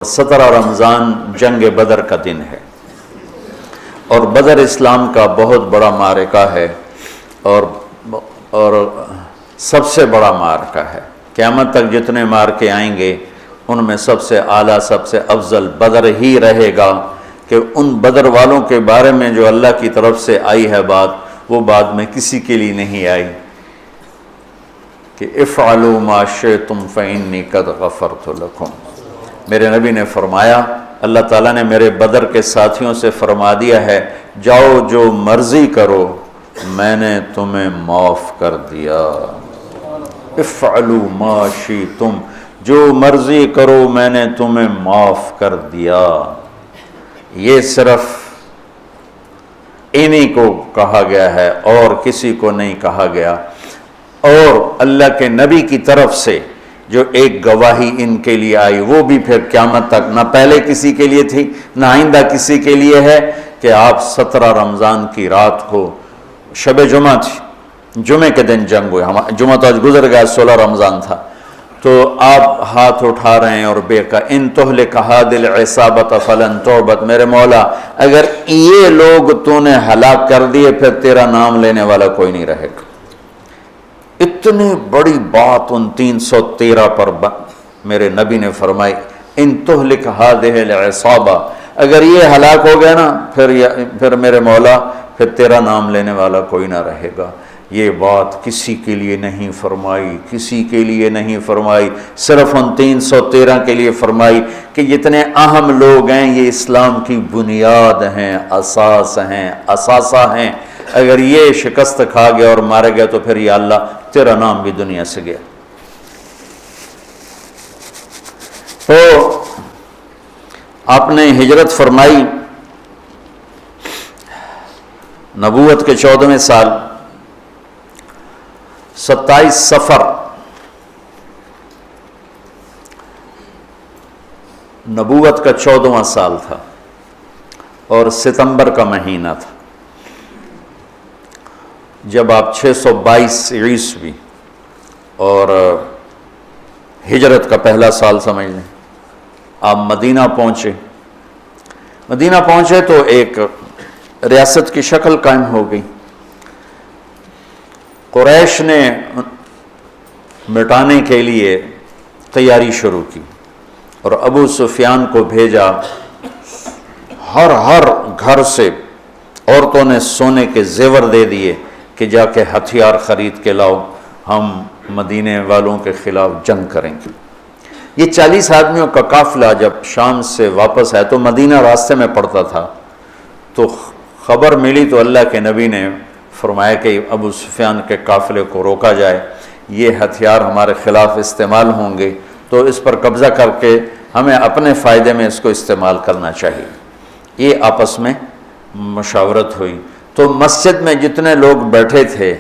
17 رمضان جنگ بدر کا دن ہے اور بدر اسلام کا بہت بڑا معرکہ ہے اور سب سے بڑا معرکہ ہے۔ قیامت تک جتنے معرکے آئیں گے ان میں سب سے اعلیٰ سب سے افضل بدر ہی رہے گا کہ ان بدر والوں کے بارے میں جو اللہ کی طرف سے آئی ہے بات، وہ بعد میں کسی کے لیے نہیں آئی کہ افعلوا ما شئتم فإنی قد غفرت لکم۔ میرے نبی نے فرمایا، اللہ تعالیٰ نے میرے بدر کے ساتھیوں سے فرما دیا ہے، جاؤ جو مرضی کرو میں نے تمہیں معاف کر دیا۔ افعلوا ما شئتم، جو مرضی کرو میں نے تمہیں معاف کر دیا۔ یہ صرف انہی کو کہا گیا ہے اور کسی کو نہیں کہا گیا، اور اللہ کے نبی کی طرف سے جو ایک گواہی ان کے لیے آئی وہ بھی پھر قیامت تک نہ پہلے کسی کے لیے تھی نہ آئندہ کسی کے لیے ہے کہ آپ 17 رمضان کی رات کو، شب جمعہ تھی، جمعے کے دن جنگ ہوئی، جمعہ تو آج گزر گیا، 16 رمضان تھا، تو آپ ہاتھ اٹھا رہے ہیں اور بے کا ان تہلک هذه العصابۃ فلن تعبد، میرے مولا اگر یہ لوگ تو نے ہلاک کر دیے پھر تیرا نام لینے والا کوئی نہیں رہے گا۔ اتنی بڑی بات ان 313 پر میرے نبی نے فرمائی، ان تہلک هذه العصابہ، اگر یہ ہلاک ہو گیا نا پھر میرے مولا پھر تیرا نام لینے والا کوئی نہ رہے گا۔ یہ بات کسی کے لیے نہیں فرمائی، کسی کے لیے نہیں فرمائی، صرف ان 313 کے لیے فرمائی کہ جتنے اہم لوگ ہیں یہ اسلام کی بنیاد ہیں، اساس ہیں، اثاثہ ہیں، اگر یہ شکست کھا گیا اور مارا گیا تو پھر یا اللہ تیرا نام بھی دنیا سے گیا۔ تو آپ نے ہجرت فرمائی نبوت کے 14ویں سال، 27 صفر نبوت کا 14واں سال تھا اور ستمبر کا مہینہ تھا، جب آپ 622 عیسوی اور ہجرت کا پہلا سال سمجھ لیں، آپ مدینہ پہنچے۔ مدینہ پہنچے تو ایک ریاست کی شکل قائم ہو گئی۔ قریش نے مٹانے کے لیے تیاری شروع کی اور ابو سفیان کو بھیجا، ہر گھر سے عورتوں نے سونے کے زیور دے دیے کہ جا کے ہتھیار خرید کے لاؤ، ہم مدینے والوں کے خلاف جنگ کریں گے۔ یہ 40 آدمیوں کا قافلہ جب شام سے واپس آئے تو مدینہ راستے میں پڑتا تھا، تو خبر ملی تو اللہ کے نبی نے فرمایا کہ ابو سفیان کے قافلے کو روکا جائے، یہ ہتھیار ہمارے خلاف استعمال ہوں گے تو اس پر قبضہ کر کے ہمیں اپنے فائدے میں اس کو استعمال کرنا چاہیے۔ یہ آپس میں مشاورت ہوئی تو مسجد میں جتنے لوگ بیٹھے تھے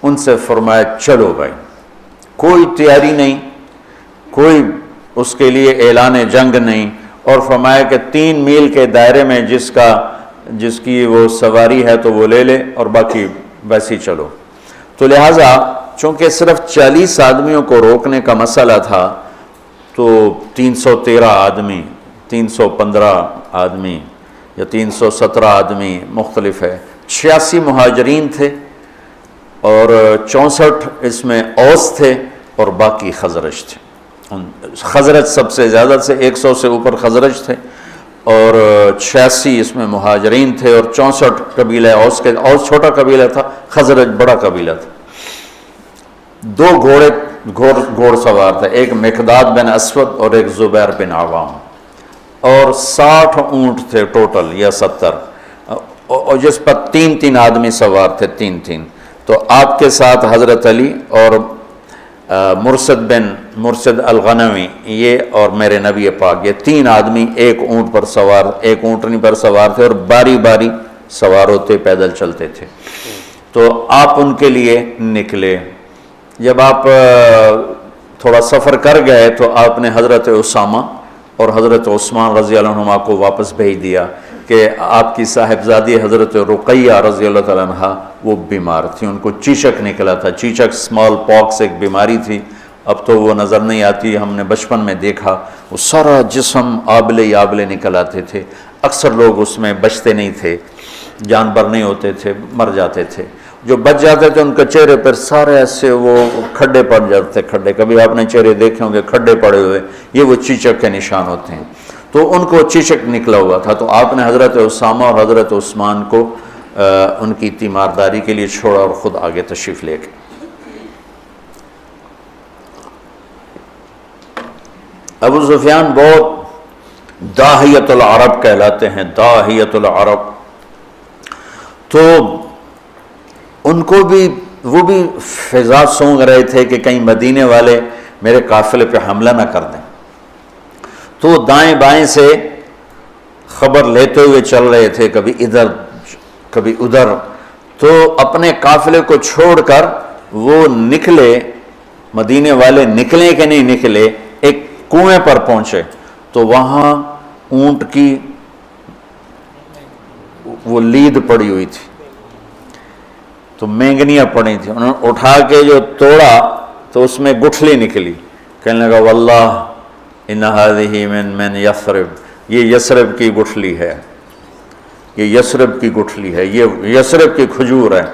ان سے فرمایا چلو بھائی، کوئی تیاری نہیں، کوئی اس کے لیے اعلان جنگ نہیں، اور فرمایا کہ 3 میل کے دائرے میں جس کی وہ سواری ہے تو وہ لے لے اور باقی ویسے ہی چلو۔ تو لہٰذا چونکہ صرف 40 آدمیوں کو روکنے کا مسئلہ تھا تو 313 آدمی، 315 آدمی یا 317 آدمی مختلف ہے، 86 مہاجرین تھے اور 64 اس میں اوس تھے اور باقی خزرج تھے۔ خزرج سب سے زیادہ سے 100 سے اوپر خزرج تھے اور 86 اس میں مہاجرین تھے اور 64 قبیلہ اوس کے، اوس چھوٹا قبیلہ تھا، خزرج بڑا قبیلہ تھا۔ 2 گھوڑ سوار تھے، ایک مقداد بن اسود اور ایک زبیر بن عوام، اور 60 اونٹ تھے ٹوٹل یا 70، اور جس پر 3 آدمی سوار تھے، 3۔ تو آپ کے ساتھ حضرت علی اور مرسد الغنوی یہ اور میرے نبی پاک، یہ 3 آدمی ایک اونٹ پر سوار، ایک اونٹنی پر سوار تھے اور باری باری سوار ہوتے پیدل چلتے تھے۔ تو آپ ان کے لیے نکلے۔ جب آپ تھوڑا سفر کر گئے تو آپ نے حضرت اسامہ اور حضرت عثمان رضی اللہ عنہما کو واپس بھیج دیا کہ آپ کی صاحبزادی حضرت رقیہ رضی اللہ تعالیٰ عنہ وہ بیمار تھی، ان کو چیچک نکلا تھا، چیچک اسمال پاکس ایک بیماری تھی، اب تو وہ نظر نہیں آتی، ہم نے بچپن میں دیکھا وہ سارا جسم آبلے ہی آبلے نکل آتے تھے، اکثر لوگ اس میں بچتے نہیں تھے، جانور نہیں ہوتے تھے، مر جاتے تھے، جو بچ جاتے تھے ان کے چہرے پر سارے ایسے وہ کھڈے پڑ جاتے تھے، کھڈے، کبھی آپ نے چہرے دیکھے ہوں گے کھڈے پڑے ہوئے، یہ وہ چیچک کے نشان ہوتے ہیں، تو ان کو چیچک نکلا ہوا تھا، تو آپ نے حضرت اسامہ اور حضرت عثمان کو ان کی تیمارداری کے لیے چھوڑا اور خود آگے تشریف لے گئے۔ ابو سفیان بہت داہیت العرب کہلاتے ہیں، داہیت العرب، تو ان کو بھی وہ بھی فضا سونگ رہے تھے کہ کہیں مدینے والے میرے قافلے پہ حملہ نہ کر دیں، تو دائیں بائیں سے خبر لیتے ہوئے چل رہے تھے، کبھی ادھر کبھی ادھر، تو اپنے قافلے کو چھوڑ کر وہ نکلے، مدینے والے نکلے کہ نہیں نکلے، ایک کنویں پر پہنچے تو وہاں اونٹ کی وہ لید پڑی ہوئی تھی، تو مینگنیاں پڑی تھیں، انہوں نے اٹھا کے جو توڑا تو اس میں گٹھلی نکلی، کہنے لگا واللہ ان هذه من یثرب، یہ یثرب کی گٹھلی ہے، یہ یثرب کی گٹھلی ہے، یہ یثرب کی کھجور ہے،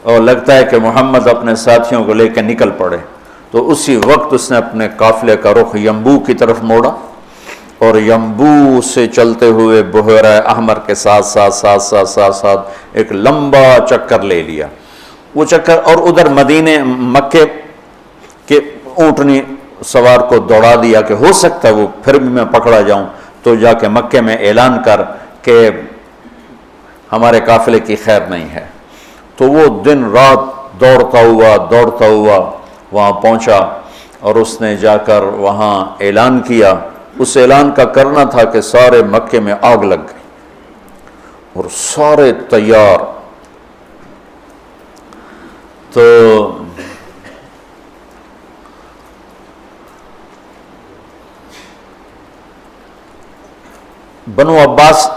اور لگتا ہے کہ محمد اپنے ساتھیوں کو لے کے نکل پڑے، تو اسی وقت اس نے اپنے قافلے کا رخ ینبوع کی طرف موڑا، اور ینبوع سے چلتے ہوئے بحیرہ احمر کے ساتھ ایک لمبا چکر لے لیا، وہ چکر، اور ادھر مدینے مکے کے اونٹنی سوار کو دوڑا دیا کہ ہو سکتا ہے وہ پھر بھی میں پکڑا جاؤں، تو جا کے مکے میں اعلان کر کہ ہمارے قافلے کی خیر نہیں ہے، تو وہ دن رات دوڑتا ہوا وہاں پہنچا، اور اس نے جا کر وہاں اعلان کیا، اس اعلان کا کرنا تھا کہ سارے مکے میں آگ لگ گئی اور سارے تیار، تو بنو عباس